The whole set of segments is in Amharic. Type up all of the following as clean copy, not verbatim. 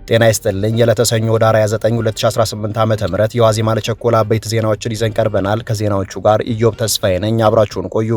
ጤና ይስጥልኝ። የለተሰኞ ዳር 29 2018 ዓ.ም የዋዜማ ለቸኮላ አበይት ዜናዎችን ይዘን ቀርበናል። ከዜናዎቹ ጋር ኢዮብ ተስፋዬ ነኝ። አብራችሁን ቆዩ።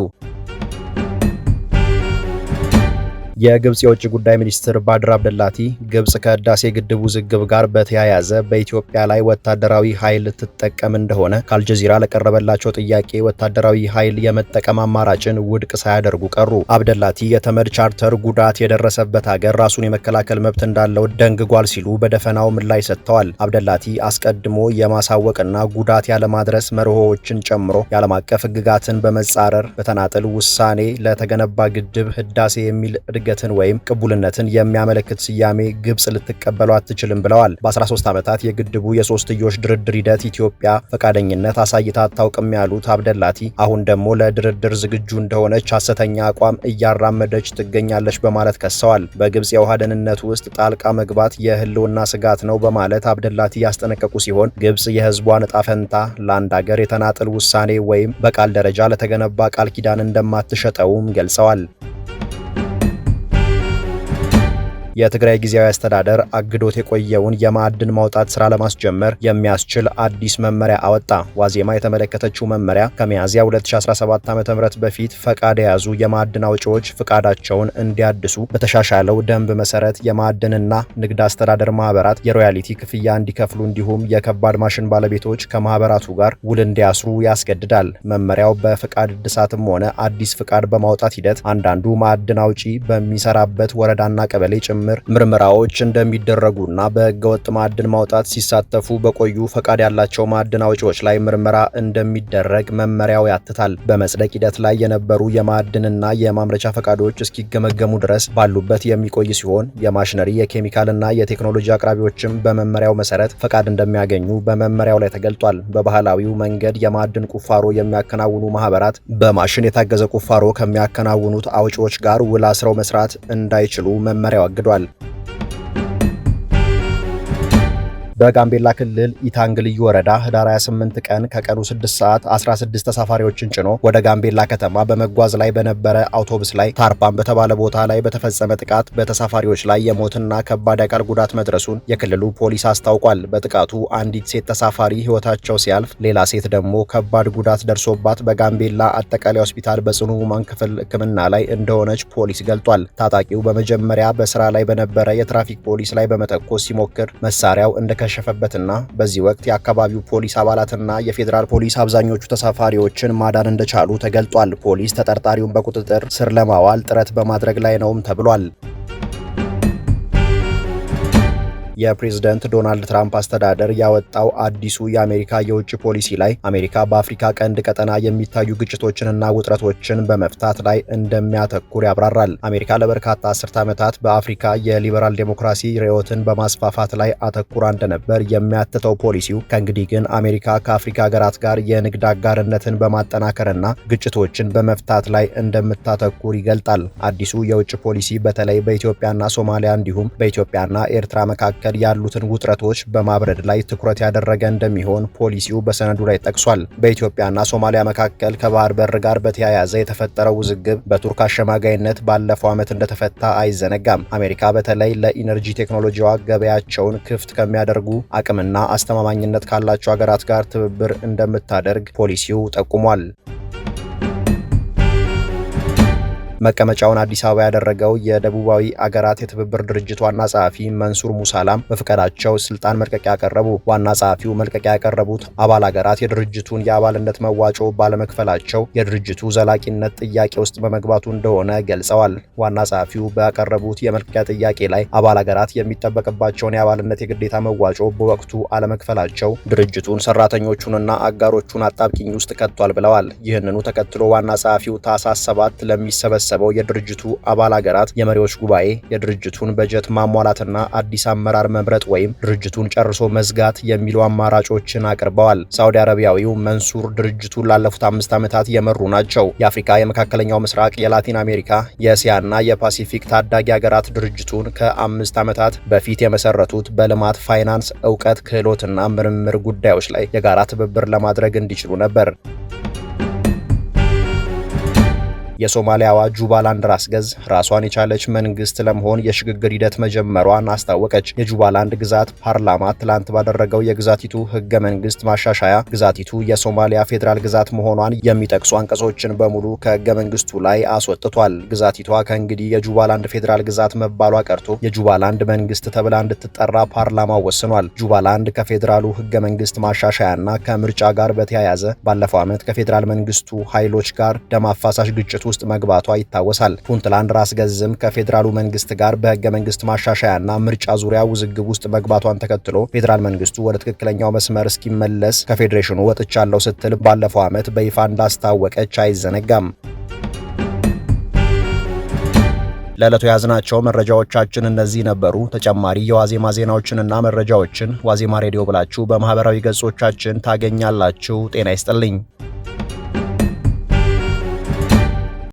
የግብጽ የውጭ ጉዳይ ሚኒስትር ባድር አብደላቲ ግብጽ ከህዳሴ ግድብ ውዝግብ ጋር በተያያዘ በኢትዮጵያ ላይ ወታደራዊ ኃይል ልትጠቀም እንደሆነ ከአልጀዚራ ለቀረበላቸው ጥያቄ ወታደራዊ ኃይል የመጠቀም አማራጭን ውድቅ ሳያደርጉ ቀሩ። አብደላቲ የተመድ ቻርተር ጉዳት የደረሰበት ሀገር ራሱን የመከላከል መብት እንዳለው ደንግጓል ሲሉ በደፈናው ምላሽ ሰጥተዋል። አብደላቲ አስቀድሞ የማሳወቅና ጉዳት ያለማድረስ መርሆዎችን ጨምሮ የዓለም አቀፍ ህግጋትን በመጻረር በተናጠል ውሳኔ ለተገነባ ግድብ ህዳሴ የሚል እድገትን ወይም ቅቡልነትን የሚያመለክት ስያሜ ግብጽ ልትቀበለው አትችልም ብለዋል። በ13 ዓመታት የግድቡ የሶስትዮሽ ድርድር ሂደት ኢትዮጵያ ፈቃደኝነት አሳይታ አታውቅም ያሉት አብደላቲ አሁን ደግሞ ለድርድር ዝግጁ እንደሆነች ሐሰተኛ አቋም እያራመደች ትገኛለች በማለት ከሰዋል። በግብጽ የውሃ ደህንነት ውስጥ ጣልቃ መግባት የህልውና ስጋት ነው በማለት አብደላቲ ያስጠነቀቁ ሲሆን ግብጽ የህዝቧን ዕጣ ፈንታ ለአንድ ሀገር የተናጠል ውሳኔ ወይም በቃል ደረጃ ለተገነባ ቃል ኪዳን እንደማትሸጠውም ገልጸዋል። የትግራይ ጊዜያዊ አስተዳደር አግዶት የቆየውን የማዕድን ማውጣት ስራ ለማስጀመር የሚያስችል አዲስ መመሪያ አወጣ። ዋዜማ የተመለከተችው መመሪያ ከሚያዝያ 2017 ዓ.ም በፊት ፈቃድ የያዙ የማዕድን አውጪዎች ፈቃዳቸውን እንዲያድሱ በተሻሻለው ደንብ መሰረት የማዕድንና ንግድ አስተዳደር ማህበራት የሮያሊቲ ክፍያ እንዲከፍሉ እንዲሁም የከባድ ማሽን ባለቤቶች ከማህበራቱ ጋር ውል እንዲያስሩ ያስገድዳል። መመሪያው በፈቃድ እድሳትም ሆነ አዲስ ፈቃድ በማውጣት ሂደት አንዳንዱ ማዕድን አውጪ በሚሰራበት ወረዳና ቀበሌ ጭምር ምርመራዎች እንደሚደረጉና በህገወጥ ማዕድን ማውጣት ሲሳተፉ በቆዩ ፈቃድ ያላቸው ማዕድን አውጪዎች ላይ ምርመራ እንደሚደረግ መመሪያው ያትታል። በመጽደቅ ሂደት ላይ የነበሩ የማዕድንና የማምረቻ ፈቃዶች እስኪገመገሙ ድረስ ባሉበት የሚቆይ ሲሆን የማሽነሪ የኬሚካልና የቴክኖሎጂ አቅራቢዎችም በመመሪያው መሰረት ፈቃድ እንደሚያገኙ በመመሪያው ላይ ተገልጧል። በባህላዊው መንገድ የማዕድን ቁፋሮ የሚያከናውኑ ማህበራት በማሽን የታገዘ ቁፋሮ ከሚያከናውኑት አውጪዎች ጋር ውል አስረው መስራት እንዳይችሉ መመሪያው አግዷል። በጋምቤላ ክልል ኢታንግ ልዩ ወረዳ ህዳር 28 ቀን ከቀኑ 6 ሰዓት 16 ተሳፋሪዎችን ጭኖ ወደ ጋምቤላ ከተማ በመጓዝ ላይ በነበረ አውቶቡስ ላይ ታርፓን በተባለ ቦታ ላይ በተፈጸመ ጥቃት በተሳፋሪዎች ላይ የሞትና ከባድ አካል ጉዳት መድረሱን የክልሉ ፖሊስ አስታውቋል። በጥቃቱ አንዲት ሴት ተሳፋሪ ህይወታቸው ሲያልፍ፣ ሌላ ሴት ደግሞ ከባድ ጉዳት ደርሶባት በጋምቤላ አጠቃላይ ሆስፒታል በጽኑ ህሙማን ክፍል ሕክምና ላይ እንደሆነች ፖሊስ ገልጧል። ታጣቂው በመጀመሪያ በስራ ላይ በነበረ የትራፊክ ፖሊስ ላይ በመተኮስ ሲሞክር መሳሪያው እንደከሸፈበትና በዚህ ወቅት የአካባቢው ፖሊስ አባላትና የፌዴራል ፖሊስ አብዛኞቹ ተሳፋሪዎችን ማዳን እንደቻሉ ተገልጧል። ፖሊስ ተጠርጣሪውን በቁጥጥር ስር ለማዋል ጥረት በማድረግ ላይ ነውም ተብሏል። የፕሬዝዳንት ዶናልድ ትራምፕ አስተዳደር ያወጣው አዲሱ የአሜሪካ የውጭ ፖሊሲ ላይ አሜሪካ በአፍሪካ ቀንድ ቀጠና የሚታዩ ግጭቶችንና ውጥረቶችን በመፍታት ላይ እንደሚያተኩር ያብራራል። አሜሪካ ለበርካታ አስርት ዓመታት በአፍሪካ የሊበራል ዴሞክራሲ ርዕዮትን በማስፋፋት ላይ አተኩራ እንደነበር የሚያትተው ፖሊሲው ከእንግዲህ ግን አሜሪካ ከአፍሪካ ሀገራት ጋር የንግድ አጋርነትን በማጠናከርና ግጭቶችን በመፍታት ላይ እንደምታተኩር ይገልጣል። አዲሱ የውጭ ፖሊሲ በተለይ በኢትዮጵያና ሶማሊያ እንዲሁም በኢትዮጵያና ኤርትራ መካከል ያሉትን ውጥረቶች በማብረድ ላይ ትኩረት ያደረገ እንደሚሆን ፖሊሲው በሰነዱ ላይ ጠቅሷል። በኢትዮጵያና ሶማሊያ መካከል ከባህር በር ጋር በተያያዘ የተፈጠረው ውዝግብ በቱርክ አሸማጋይነት ባለፈው ዓመት እንደተፈታ አይዘነጋም። አሜሪካ በተለይ ለኢነርጂ ቴክኖሎጂዋ ገበያቸውን ክፍት ከሚያደርጉ አቅምና አስተማማኝነት ካላቸው ሀገራት ጋር ትብብር እንደምታደርግ ፖሊሲው ጠቁሟል። መቀመጫውን አዲስ አበባ ያደረገው የደቡባዊ አገራት የትብብር ድርጅት ዋና ጸሐፊ መንሱር ሙሳላም በፍቃዳቸው ስልጣን መልቀቂያ ያቀረቡ። ዋና ጸሐፊው መልቀቂያ ያቀረቡት አባል አገራት የድርጅቱን የአባልነት መዋጮ ባለመክፈላቸው የድርጅቱ ዘላቂነት ጥያቄ ውስጥ በመግባቱ እንደሆነ ገልጸዋል። ዋና ጸሐፊው ባቀረቡት የመልቀቂያ ጥያቄ ላይ አባል አገራት የሚጠበቅባቸውን የአባልነት የግዴታ መዋጮ በወቅቱ አለመክፈላቸው ድርጅቱን፣ ሰራተኞቹንና አጋሮቹን አጣብቂኝ ውስጥ ከቷል ብለዋል። ይህንኑ ተከትሎ ዋና ጸሐፊው ታህሳስ 7 ለሚሰበሰበው የድርጅቱ አባል ሀገራት የመሪዎች ጉባኤ የድርጅቱን በጀት ማሟላትና አዲስ አመራር መምረጥ ወይም ድርጅቱን ጨርሶ መዝጋት የሚሉ አማራጮችን አቅርበዋል። ሳውዲ አረቢያዊው መንሱር ድርጅቱን ላለፉት 5 ዓመታት የመሩ ናቸው። የአፍሪካ፣ የመካከለኛው ምስራቅ፣ የላቲን አሜሪካ፣ የእስያና የፓሲፊክ ታዳጊ ሀገራት ድርጅቱን ከ5 ዓመታት በፊት የመሰረቱት በልማት ፋይናንስ፣ እውቀት፣ ክህሎትና ምርምር ጉዳዮች ላይ የጋራ ትብብር ለማድረግ እንዲችሉ ነበር። የሶማሊያዋ ጁባላንድ ራስ ገዝ ራሷን የቻለች መንግስት ለመሆን የሽግግር ሂደት መጀመሯን አስታወቀች። የጁባላንድ ግዛት ፓርላማ ትላንት ባደረገው የግዛቲቱ ህገ መንግስት ማሻሻያ ግዛቲቱ የሶማሊያ ፌዴራል ግዛት መሆኗን የሚጠቅሱ አንቀጾችን በሙሉ ከህገ መንግስቱ ላይ አስወጥቷል። ግዛቲቷ ከእንግዲህ የጁባላንድ ፌዴራል ግዛት መባሏ ቀርቶ የጁባላንድ መንግስት ተብላ እንድትጠራ ፓርላማው ወስኗል። ጁባላንድ ከፌዴራሉ ህገ መንግስት ማሻሻያና ከምርጫ ጋር በተያያዘ ባለፈው ዓመት ከፌዴራል መንግስቱ ኃይሎች ጋር ደም አፋሳሽ ግጭት ውስጥ መግባቷ ይታወሳል። ፑንትላንድ ራስ ገዝም ከፌዴራሉ መንግስት ጋር በህገ መንግስት ማሻሻያና ምርጫ ዙሪያ ውዝግብ ውስጥ መግባቷን ተከትሎ ፌዴራል መንግስቱ ወደ ትክክለኛው መስመር እስኪመለስ ከፌዴሬሽኑ ወጥቻለሁ ስትል ባለፈው ዓመት በይፋ እንዳስታወቀች አይዘነጋም። ለዕለቱ የያዝናቸው መረጃዎቻችን እነዚህ ነበሩ። ተጨማሪ የዋዜማ ዜናዎችንና መረጃዎችን ዋዜማ ሬዲዮ ብላችሁ በማህበራዊ ገጾቻችን ታገኛላችሁ። ጤና ይስጥልኝ።